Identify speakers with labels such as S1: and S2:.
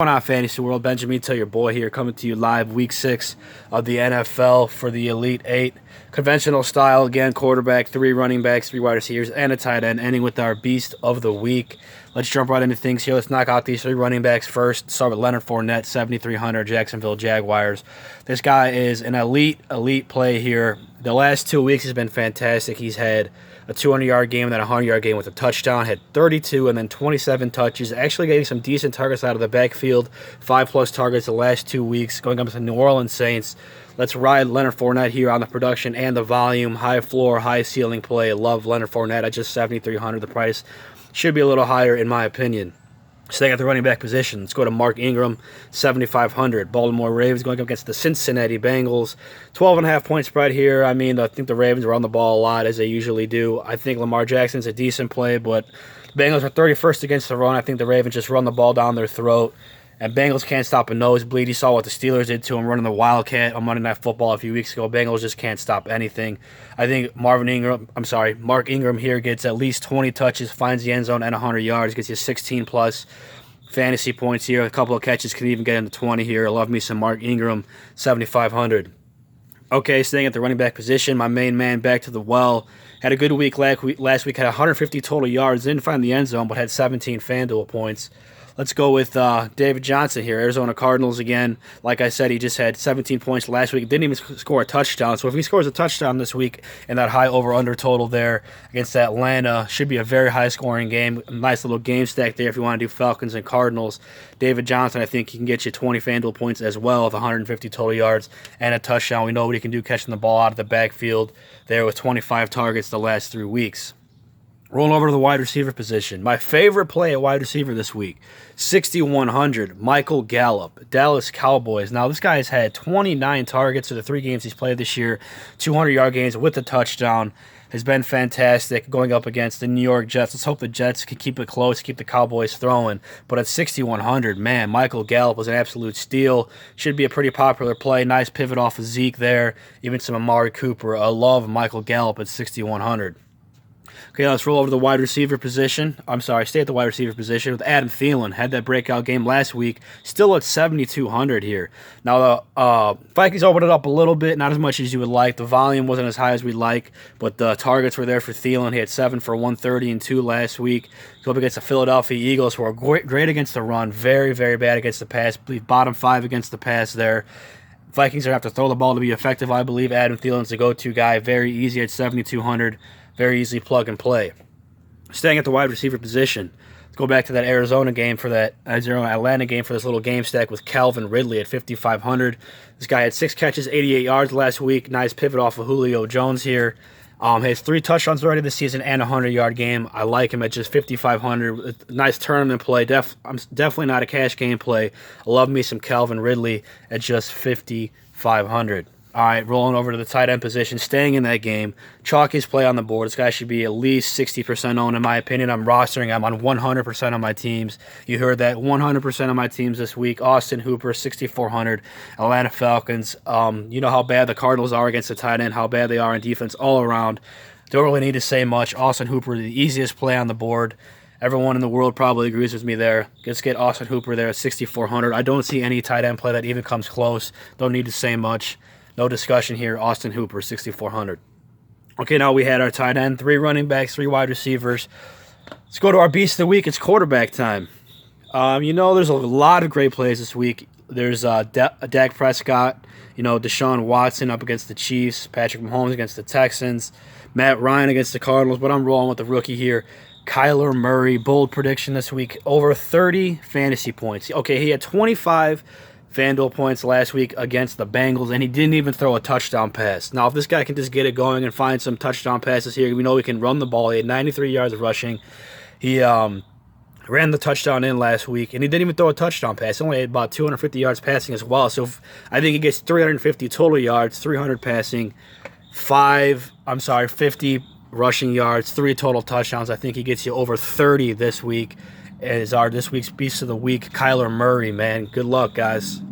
S1: What's going on, Fantasy World? Benjamitos, your boy here, coming to you live week 6 of the NFL for the Elite 8. Conventional style, again, quarterback, 3 running backs, 3 wide receivers, and a tight end, ending with our beast of the week. Let's jump right into things here. Let's knock out these 3 running backs first. Start with Leonard Fournette, 7,300, Jacksonville Jaguars. This guy is an elite play here. The last 2 weeks has been fantastic. He's had a 200-yard game and then a 100-yard game with a touchdown. Had 32 and then 27 touches. Actually getting some decent targets out of the backfield. 5+ targets the last 2 weeks. Going up to the New Orleans Saints. Let's ride Leonard Fournette here on the production and the volume. High floor, high ceiling play. Love Leonard Fournette at just 7,300. The price should be a little higher in my opinion. Staying at the running back position, let's go to Mark Ingram, 7,500. Baltimore Ravens going up against the Cincinnati Bengals. 12.5 point spread here. I mean, I think the Ravens run the ball a lot, as they usually do. I think Lamar Jackson's a decent play, but the Bengals are 31st against the run. I think the Ravens just run the ball down their throat. And Bengals can't stop a nosebleed. You saw what the Steelers did to him running the Wildcat on Monday Night Football a few weeks ago. Bengals just can't stop anything. I think Mark Ingram here gets at least 20 touches, finds the end zone and 100 yards, gets you 16+ fantasy points here. A couple of catches can even get into 20 here. I love me some Mark Ingram, 7,500. Okay, staying at the running back position, my main man back to the well. Had a good week last week, had 150 total yards, didn't find the end zone, but had 17 Fanduel points. Let's go with David Johnson here, Arizona Cardinals again. Like I said, he just had 17 points last week. Didn't even score a touchdown. So if he scores a touchdown this week in that high over-under total there against Atlanta, should be a very high-scoring game. A nice little game stack there if you want to do Falcons and Cardinals. David Johnson, I think he can get you 20 Fanduel points as well with 150 total yards and a touchdown. We know what he can do catching the ball out of the backfield there with 25 targets the last 3 weeks. Rolling over to the wide receiver position. My favorite play at wide receiver this week, 6,100, Michael Gallup, Dallas Cowboys. Now, this guy has had 29 targets in the 3 games he's played this year, 200-yard games with a touchdown. Has been fantastic going up against the New York Jets. Let's hope the Jets can keep it close, keep the Cowboys throwing. But at 6,100, man, Michael Gallup was an absolute steal. Should be a pretty popular play. Nice pivot off of Zeke there. Even some Amari Cooper. I love Michael Gallup at 6,100. Okay, let's roll over to the wide receiver position. Stay at the wide receiver position with Adam Thielen. Had that breakout game last week. Still at 7,200 here. Now, the Vikings opened it up a little bit, not as much as you would like. The volume wasn't as high as we'd like, but the targets were there for Thielen. He had 7 for 130 and 2 last week. Go up against the Philadelphia Eagles, who are great against the run, very, very bad against the pass. I believe bottom 5 against the pass there. Vikings are going to have to throw the ball to be effective. I believe Adam Thielen's the go-to guy. Very easy at 7,200. Very easy plug and play. Staying at the wide receiver position, let's go back to that Arizona game for that Atlanta game for this little game stack with Calvin Ridley at 5,500. This guy had 6 catches, 88 yards last week. Nice pivot off of Julio Jones here. Has 3 touchdowns already this season and a 100-yard game. I like him at just 5,500. Nice tournament play. I'm definitely not a cash game play. I love me some Calvin Ridley at just 5,500. All right, rolling over to the tight end position, staying in that game. Chalkiest play on the board. This guy should be at least 60% owned, in my opinion. I'm rostering him on 100% of my teams. You heard that, 100% of my teams this week. Austin Hooper, 6,400. Atlanta Falcons. You know how bad the Cardinals are against the tight end, how bad they are in defense all around. Don't really need to say much. Austin Hooper, the easiest play on the board. Everyone in the world probably agrees with me there. Let's get Austin Hooper there at 6,400. I don't see any tight end play that even comes close. Don't need to say much. No discussion here. Austin Hooper, 6,400. Okay, now we had our tight end, 3 running backs, 3 wide receivers. Let's go to our beast of the week. It's quarterback time. There's a lot of great plays this week. There's Dak Prescott, Deshaun Watson up against the Chiefs, Patrick Mahomes against the Texans, Matt Ryan against the Cardinals, but I'm rolling with the rookie here. Kyler Murray, bold prediction this week, over 30 fantasy points. Okay, he had 25 Fanduel points last week against the Bengals, and he didn't even throw a touchdown pass. Now, if this guy can just get it going and find some touchdown passes here, we know he can run the ball. He had 93 yards of rushing. He ran the touchdown in last week, and he didn't even throw a touchdown pass. He only had about 250 yards passing as well. So I think he gets 350 total yards, 300 passing, 50 rushing yards, 3 total touchdowns. I think he gets you over 30 this week. Is our this week's Beast of the Week, Kyler Murray, man. Good luck, guys.